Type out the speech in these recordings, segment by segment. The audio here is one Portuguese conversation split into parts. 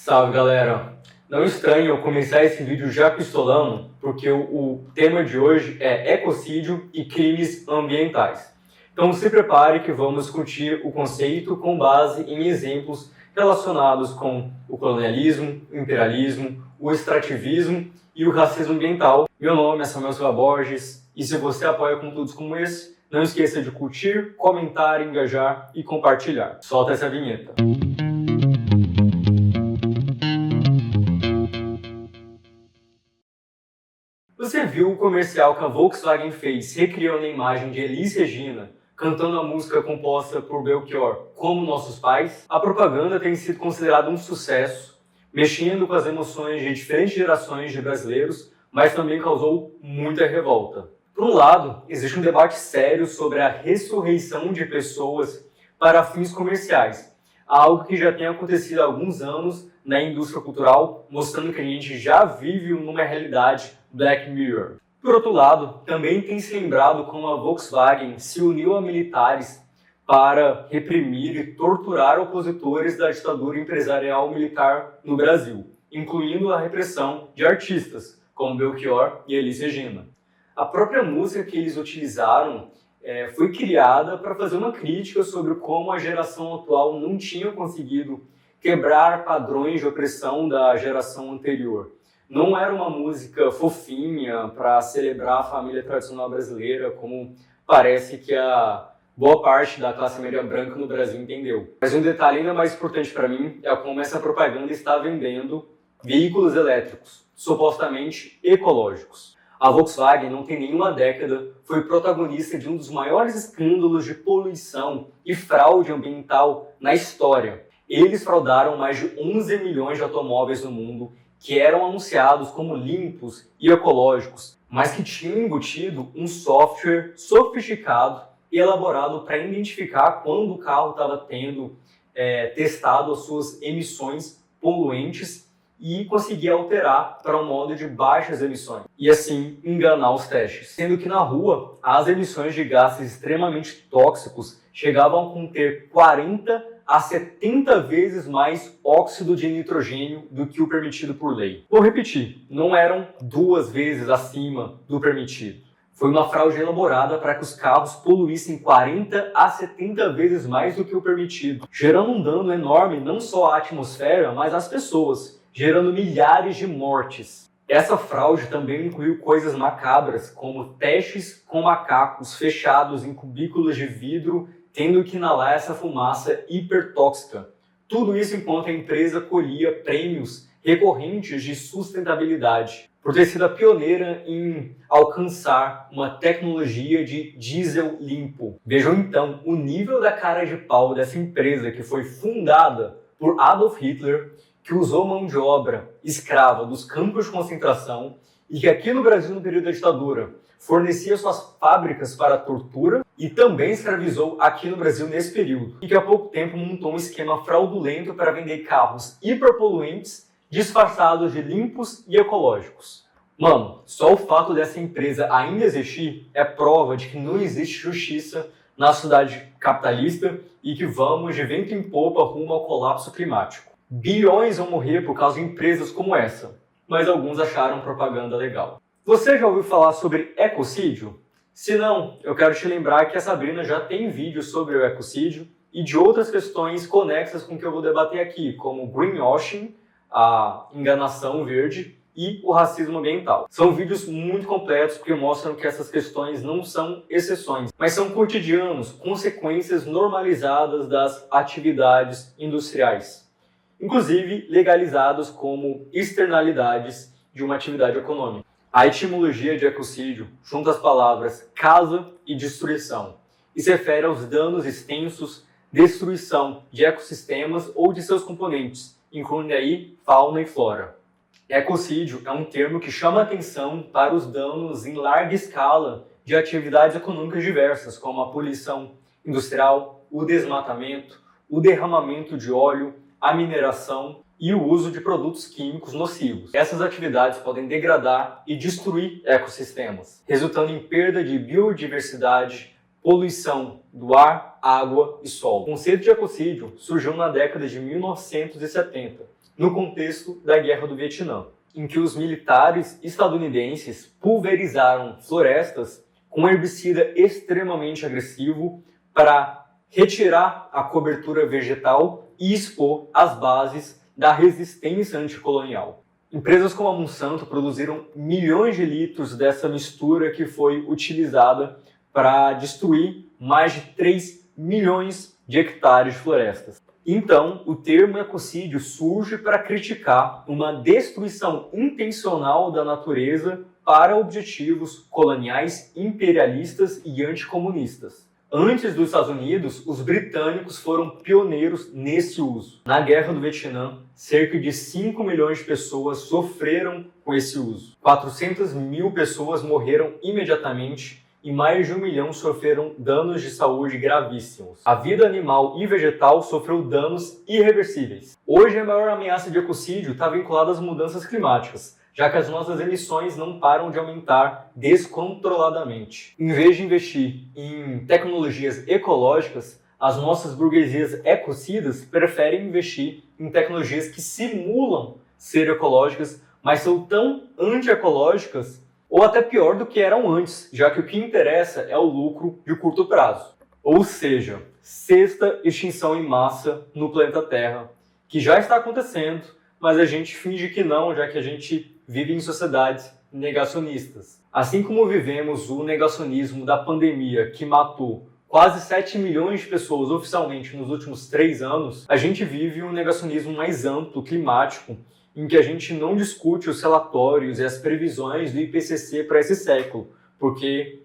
Salve, galera! Não estranhe eu começar esse vídeo já pistolando, porque o tema de hoje é ecocídio e crimes ambientais. Então se prepare que vamos discutir o conceito com base em exemplos relacionados com o colonialismo, o imperialismo, o extrativismo e o racismo ambiental. Meu nome é Samuel Silva Borges e se você apoia conteúdos como esse, não esqueça de curtir, comentar, engajar e compartilhar. Solta essa vinheta. Você viu o comercial que a Volkswagen fez recriando a imagem de Elis Regina cantando a música composta por Belchior, Como Nossos Pais? A propaganda tem sido considerada um sucesso, mexendo com as emoções de diferentes gerações de brasileiros, mas também causou muita revolta. Por um lado, existe um debate sério sobre a ressurreição de pessoas para fins comerciais, algo que já tem acontecido há alguns anos na indústria cultural, mostrando que a gente já vive numa realidade Black Mirror. Por outro lado, também tem se lembrado como a Volkswagen se uniu a militares para reprimir e torturar opositores da ditadura empresarial militar no Brasil, incluindo a repressão de artistas, como Belchior e Elis Regina. A própria música que eles utilizaram foi criada para fazer uma crítica sobre como a geração atual não tinha conseguido quebrar padrões de opressão da geração anterior. Não era uma música fofinha para celebrar a família tradicional brasileira, como parece que a boa parte da classe média branca no Brasil entendeu. Mas um detalhe ainda mais importante para mim é como essa propaganda está vendendo veículos elétricos, supostamente ecológicos. A Volkswagen, não tem nenhuma década, foi protagonista de um dos maiores escândalos de poluição e fraude ambiental na história. Eles fraudaram mais de 11 milhões de automóveis no mundo, que eram anunciados como limpos e ecológicos, mas que tinham embutido um software sofisticado e elaborado para identificar quando o carro estava tendo testado as suas emissões poluentes e conseguir alterar para um modo de baixas emissões e assim enganar os testes. Sendo que na rua, as emissões de gases extremamente tóxicos chegavam a conter 40 a 70 vezes mais óxido de nitrogênio do que o permitido por lei. Vou repetir, não eram 2 vezes acima do permitido. Foi uma fraude elaborada para que os carros poluíssem 40 a 70 vezes mais do que o permitido, gerando um dano enorme não só à atmosfera, mas às pessoas, gerando milhares de mortes. Essa fraude também incluiu coisas macabras, como testes com macacos fechados em cubículos de vidro, tendo que inalar essa fumaça hipertóxica. Tudo isso enquanto a empresa colhia prêmios recorrentes de sustentabilidade, por ter sido a pioneira em alcançar uma tecnologia de diesel limpo. Vejam então o nível da cara de pau dessa empresa que foi fundada por Adolf Hitler, que usou mão de obra escrava dos campos de concentração e que aqui no Brasil, no período da ditadura, fornecia suas fábricas para a tortura e também escravizou aqui no Brasil nesse período. E que há pouco tempo montou um esquema fraudulento para vender carros hiperpoluentes disfarçados de limpos e ecológicos. Mano, só o fato dessa empresa ainda existir é prova de que não existe justiça na sociedade capitalista e que vamos de vento em popa rumo ao colapso climático. Bilhões vão morrer por causa de empresas como essa, mas alguns acharam propaganda legal. Você já ouviu falar sobre ecocídio? Se não, eu quero te lembrar que a Sabrina já tem vídeo sobre o ecocídio e de outras questões conexas com o que eu vou debater aqui, como greenwashing, a enganação verde e o racismo ambiental. São vídeos muito completos porque mostram que essas questões não são exceções, mas são cotidianos, consequências normalizadas das atividades industriais, inclusive legalizados como externalidades de uma atividade econômica. A etimologia de ecocídio junta as palavras casa e destruição e se refere aos danos extensos, destruição de ecossistemas ou de seus componentes, incluindo aí fauna e flora. Ecocídio é um termo que chama atenção para os danos em larga escala de atividades econômicas diversas, como a poluição industrial, o desmatamento, o derramamento de óleo, a mineração e o uso de produtos químicos nocivos. Essas atividades podem degradar e destruir ecossistemas, resultando em perda de biodiversidade, poluição do ar, água e solo. O conceito de ecocídio surgiu na década de 1970 no contexto da Guerra do Vietnã, em que os militares estadunidenses pulverizaram florestas com um herbicida extremamente agressivo para retirar a cobertura vegetal e expor as bases da resistência anticolonial. Empresas como a Monsanto produziram milhões de litros dessa mistura que foi utilizada para destruir mais de 3 milhões de hectares de florestas. Então, o termo ecocídio surge para criticar uma destruição intencional da natureza para objetivos coloniais, imperialistas e anticomunistas. Antes dos Estados Unidos, os britânicos foram pioneiros nesse uso. Na Guerra do Vietnã, cerca de 5 milhões de pessoas sofreram com esse uso. 400 mil pessoas morreram imediatamente e mais de 1 milhão sofreram danos de saúde gravíssimos. A vida animal e vegetal sofreu danos irreversíveis. Hoje, a maior ameaça de ecocídio está vinculada às mudanças climáticas, já que as nossas emissões não param de aumentar descontroladamente. Em vez de investir em tecnologias ecológicas, as nossas burguesias ecocidas preferem investir em tecnologias que simulam ser ecológicas, mas são tão antiecológicas ou até pior do que eram antes, já que o que interessa é o lucro de curto prazo. Ou seja, sexta extinção em massa no planeta Terra, que já está acontecendo, mas a gente finge que não, já que a gente vive em sociedades negacionistas. Assim como vivemos o negacionismo da pandemia, que matou quase 7 milhões de pessoas oficialmente nos últimos 3 anos, a gente vive um negacionismo mais amplo, climático, em que a gente não discute os relatórios e as previsões do IPCC para esse século, porque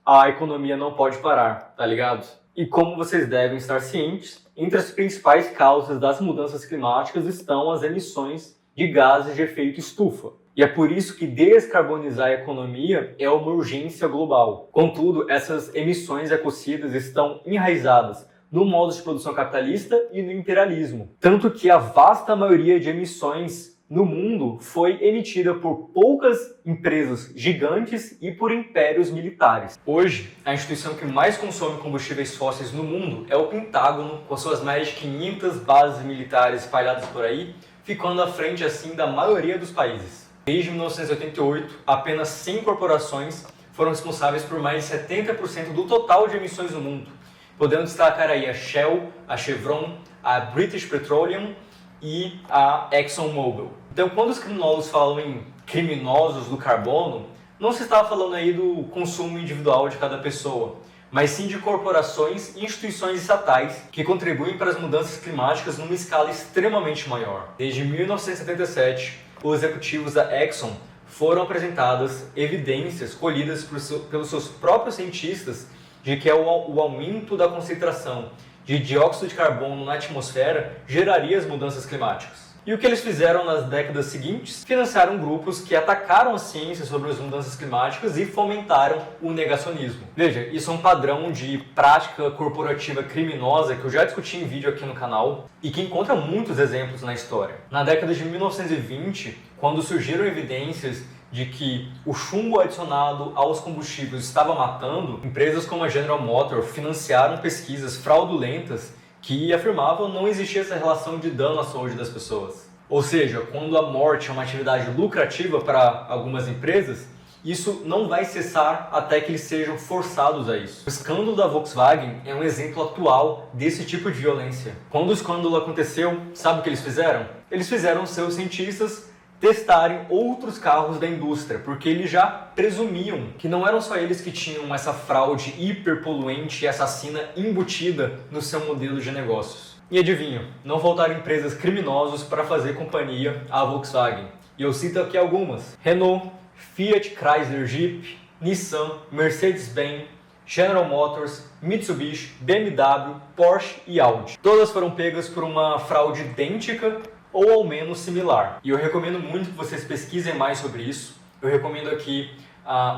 #a economia não pode parar, tá ligado? E como vocês devem estar cientes, entre as principais causas das mudanças climáticas estão as emissões de gases de efeito estufa. E é por isso que descarbonizar a economia é uma urgência global. Contudo, essas emissões ecocidas estão enraizadas no modo de produção capitalista e no imperialismo. Tanto que a vasta maioria de emissões no mundo foi emitida por poucas empresas gigantes e por impérios militares. Hoje, a instituição que mais consome combustíveis fósseis no mundo é o Pentágono, com suas mais de 500 bases militares espalhadas por aí, ficando à frente assim da maioria dos países. Desde 1988, apenas 100 corporações foram responsáveis por mais de 70% do total de emissões no mundo. Podemos destacar aí a Shell, a Chevron, a British Petroleum e a ExxonMobil. Então, quando os criminólogos falam em criminosos do carbono, não se está falando aí do consumo individual de cada pessoa, mas sim de corporações e instituições estatais que contribuem para as mudanças climáticas numa escala extremamente maior. Desde 1977, os executivos da Exxon foram apresentadas evidências colhidas pelos seus próprios cientistas de que o aumento da concentração de dióxido de carbono na atmosfera geraria as mudanças climáticas. E o que eles fizeram nas décadas seguintes? Financiaram grupos que atacaram a ciência sobre as mudanças climáticas e fomentaram o negacionismo. Veja, isso é um padrão de prática corporativa criminosa que eu já discuti em vídeo aqui no canal e que encontra muitos exemplos na história. Na década de 1920, quando surgiram evidências de que o chumbo adicionado aos combustíveis estava matando, empresas como a General Motors financiaram pesquisas fraudulentas que afirmavam não existir essa relação de dano à saúde das pessoas. Ou seja, quando a morte é uma atividade lucrativa para algumas empresas, isso não vai cessar até que eles sejam forçados a isso. O escândalo da Volkswagen é um exemplo atual desse tipo de violência. Quando o escândalo aconteceu, sabe o que eles fizeram? Eles fizeram seus cientistas testarem outros carros da indústria, porque eles já presumiam que não eram só eles que tinham essa fraude hiperpoluente e assassina embutida no seu modelo de negócios. E adivinha, não faltaram empresas criminosas para fazer companhia à Volkswagen. E eu cito aqui algumas: Renault, Fiat Chrysler Jeep, Nissan, Mercedes-Benz, General Motors, Mitsubishi, BMW, Porsche e Audi. Todas foram pegas por uma fraude idêntica ou ao menos similar. E eu recomendo muito que vocês pesquisem mais sobre isso. Eu recomendo aqui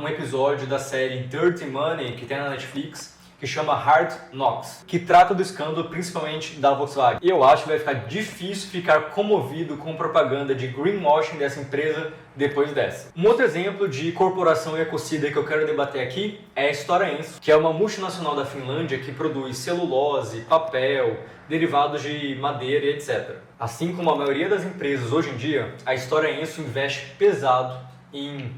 um episódio da série Dirty Money, que tem na Netflix, que chama Hard Knocks, que trata do escândalo principalmente da Volkswagen. E eu acho que vai ficar difícil ficar comovido com propaganda de greenwashing dessa empresa depois dessa. Um outro exemplo de corporação ecocida que eu quero debater aqui é a Stora Enso, que é uma multinacional da Finlândia que produz celulose, papel, derivados de madeira e etc. Assim como a maioria das empresas hoje em dia, a Stora Enso investe pesado em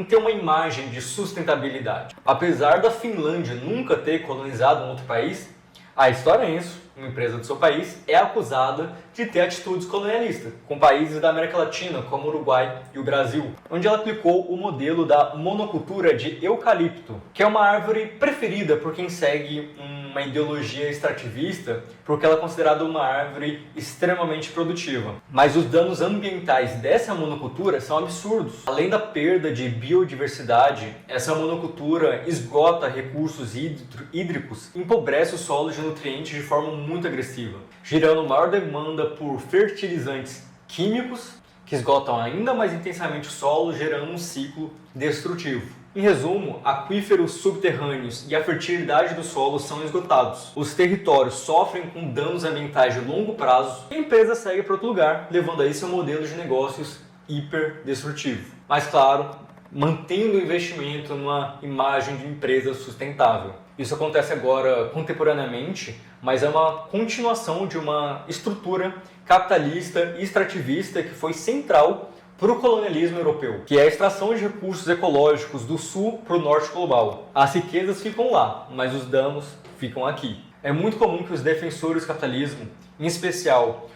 ter uma imagem de sustentabilidade. Apesar da Finlândia nunca ter colonizado um outro país, a Stora Enso, uma empresa do seu país, é acusada de ter atitudes colonialistas com países da América Latina, como o Uruguai e o Brasil, onde ela aplicou o modelo da monocultura de eucalipto, que é uma árvore preferida por quem segue uma ideologia extrativista, porque ela é considerada uma árvore extremamente produtiva. Mas os danos ambientais dessa monocultura são absurdos. Além da perda de biodiversidade, essa monocultura esgota recursos hídricos, empobrece o solo de nutrientes de forma muito agressiva, gerando maior demanda por fertilizantes químicos que esgotam ainda mais intensamente o solo, gerando um ciclo destrutivo. Em resumo, aquíferos subterrâneos e a fertilidade do solo são esgotados. Os territórios sofrem com danos ambientais de longo prazo e a empresa segue para outro lugar, levando aí seu modelo de negócios hiperdestrutivo. Mas claro, mantendo o investimento numa imagem de empresa sustentável. Isso acontece agora contemporaneamente, mas é uma continuação de uma estrutura capitalista e extrativista que foi central para o colonialismo europeu, que é a extração de recursos ecológicos do sul para o norte global. As riquezas ficam lá, mas os danos ficam aqui. É muito comum que os defensores do capitalismo, em especial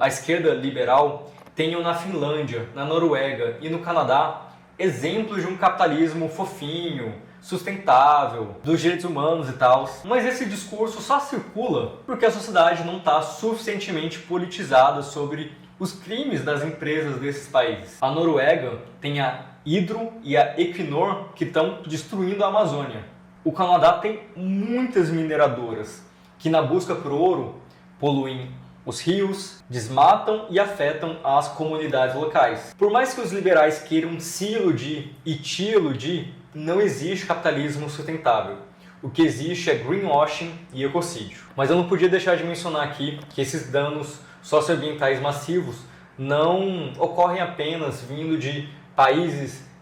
a esquerda liberal, tenham na Finlândia, na Noruega e no Canadá exemplos de um capitalismo fofinho, sustentável, dos direitos humanos e tal. Mas esse discurso só circula porque a sociedade não está suficientemente politizada sobre os crimes das empresas desses países. A Noruega tem a Hydro e a Equinor que estão destruindo a Amazônia. O Canadá tem muitas mineradoras que, na busca por ouro, poluem os rios, desmatam e afetam as comunidades locais. Por mais que os liberais queiram se iludir e te iludir, não existe capitalismo sustentável. O que existe é greenwashing e ecocídio. Mas eu não podia deixar de mencionar aqui que esses danos socioambientais massivos não ocorrem apenas vindo de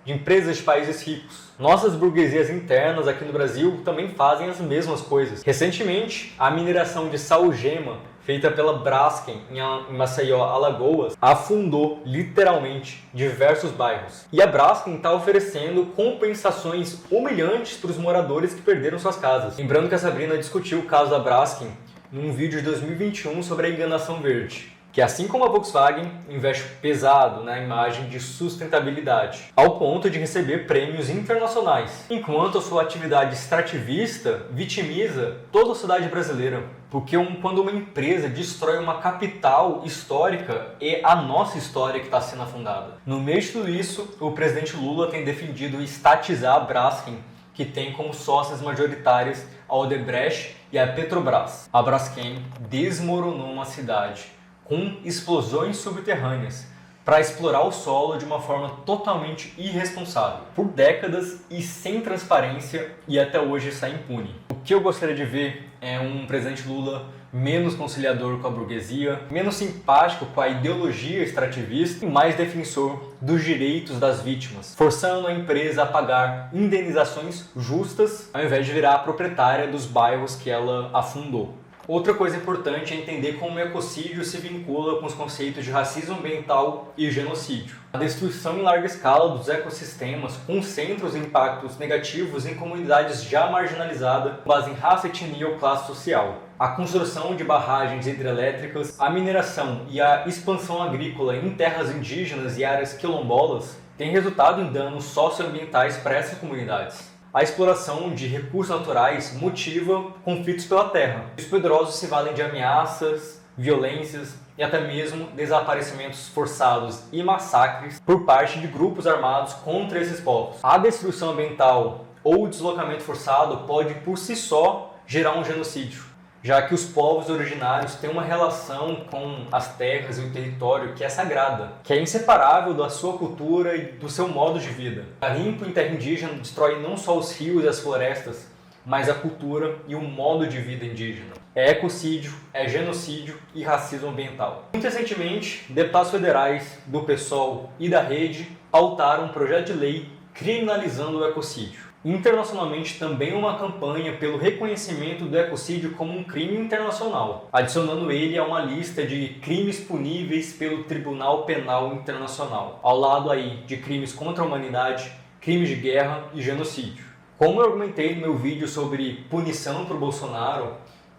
empresas de países ricos. Nossas burguesias internas aqui no Brasil também fazem as mesmas coisas. Recentemente, a mineração de salgema feita pela Braskem em Maceió, Alagoas, afundou literalmente diversos bairros. E a Braskem está oferecendo compensações humilhantes para os moradores que perderam suas casas. Lembrando que a Sabrina discutiu o caso da Braskem num vídeo de 2021 sobre a enganação verde, que assim como a Volkswagen, investe pesado na imagem de sustentabilidade, ao ponto de receber prêmios internacionais, enquanto a sua atividade extrativista vitimiza toda a sociedade brasileira. Porque quando uma empresa destrói uma capital histórica, é a nossa história que está sendo afundada. No meio de tudo isso, o presidente Lula tem defendido estatizar a Braskem, que tem como sócias majoritárias a Odebrecht e a Petrobras. A Braskem desmoronou uma cidade com explosões subterrâneas para explorar o solo de uma forma totalmente irresponsável, por décadas e sem transparência, e até hoje está impune. O que eu gostaria de ver é um presidente Lula menos conciliador com a burguesia, menos simpático com a ideologia extrativista e mais defensor dos direitos das vítimas, forçando a empresa a pagar indenizações justas ao invés de virar a proprietária dos bairros que ela afundou. Outra coisa importante é entender como o ecocídio se vincula com os conceitos de racismo ambiental e genocídio. A destruição em larga escala dos ecossistemas concentra os impactos negativos em comunidades já marginalizadas com base em raça, etnia ou classe social. A construção de barragens hidrelétricas, a mineração e a expansão agrícola em terras indígenas e áreas quilombolas têm resultado em danos socioambientais para essas comunidades. A exploração de recursos naturais motiva conflitos pela terra. Os poderosos se valem de ameaças, violências e até mesmo desaparecimentos forçados e massacres por parte de grupos armados contra esses povos. A destruição ambiental ou o deslocamento forçado pode por si só gerar um genocídio, já que os povos originários têm uma relação com as terras e o território que é sagrada, que é inseparável da sua cultura e do seu modo de vida. O garimpo em terra indígena destrói não só os rios e as florestas, mas a cultura e o modo de vida indígena. É ecocídio, é genocídio e racismo ambiental. Muito recentemente, deputados federais do PSOL e da Rede pautaram um projeto de lei criminalizando o ecocídio. Internacionalmente também uma campanha pelo reconhecimento do ecocídio como um crime internacional, adicionando ele a uma lista de crimes puníveis pelo Tribunal Penal Internacional, ao lado aí de crimes contra a humanidade, crimes de guerra e genocídio. Como eu argumentei no meu vídeo sobre punição para o Bolsonaro,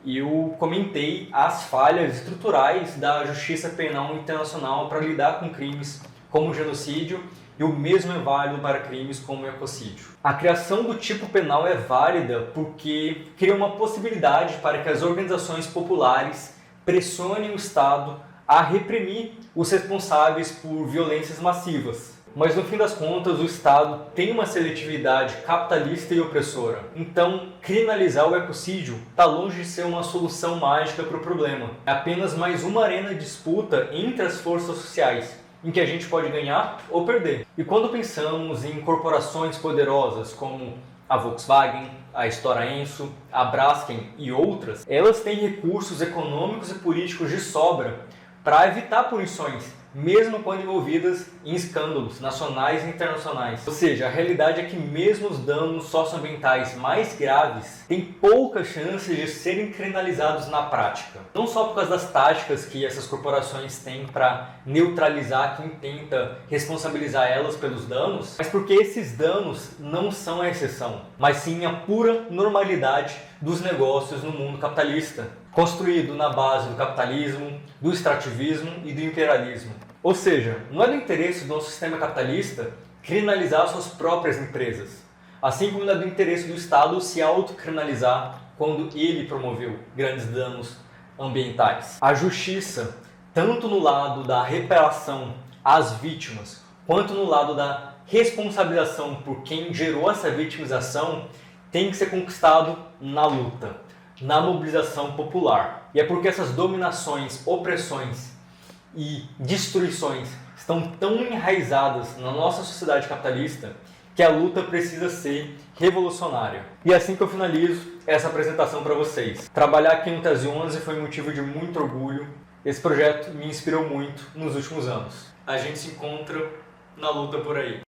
eu comentei as falhas estruturais da Justiça Penal Internacional para lidar com crimes como genocídio, e o mesmo é válido para crimes como o ecocídio. A criação do tipo penal é válida porque cria uma possibilidade para que as organizações populares pressionem o Estado a reprimir os responsáveis por violências massivas. Mas no fim das contas, o Estado tem uma seletividade capitalista e opressora. Então, criminalizar o ecocídio está longe de ser uma solução mágica para o problema. É apenas mais uma arena de disputa entre as forças sociais, em que a gente pode ganhar ou perder. E quando pensamos em corporações poderosas como a Volkswagen, a Stora Enso, a Braskem e outras, elas têm recursos econômicos e políticos de sobra para evitar punições, mesmo quando envolvidas em escândalos nacionais e internacionais. Ou seja, a realidade é que mesmo os danos socioambientais mais graves têm poucas chances de serem criminalizados na prática. Não só por causa das táticas que essas corporações têm para neutralizar quem tenta responsabilizar elas pelos danos, mas porque esses danos não são a exceção, mas sim a pura normalidade dos negócios no mundo capitalista, construído na base do capitalismo, do extrativismo e do imperialismo. Ou seja, não é do interesse do nosso sistema capitalista criminalizar suas próprias empresas, assim como não é do interesse do Estado se autocriminalizar quando ele promoveu grandes danos ambientais. A justiça, tanto no lado da reparação às vítimas, quanto no lado da responsabilização por quem gerou essa vitimização, tem que ser conquistado na luta, na mobilização popular. E é porque essas dominações, opressões e destruições estão tão enraizadas na nossa sociedade capitalista que a luta precisa ser revolucionária. E assim que eu finalizo essa apresentação para vocês. Trabalhar aqui no Tese 11 foi motivo de muito orgulho. Esse projeto me inspirou muito nos últimos anos. A gente se encontra na luta por aí.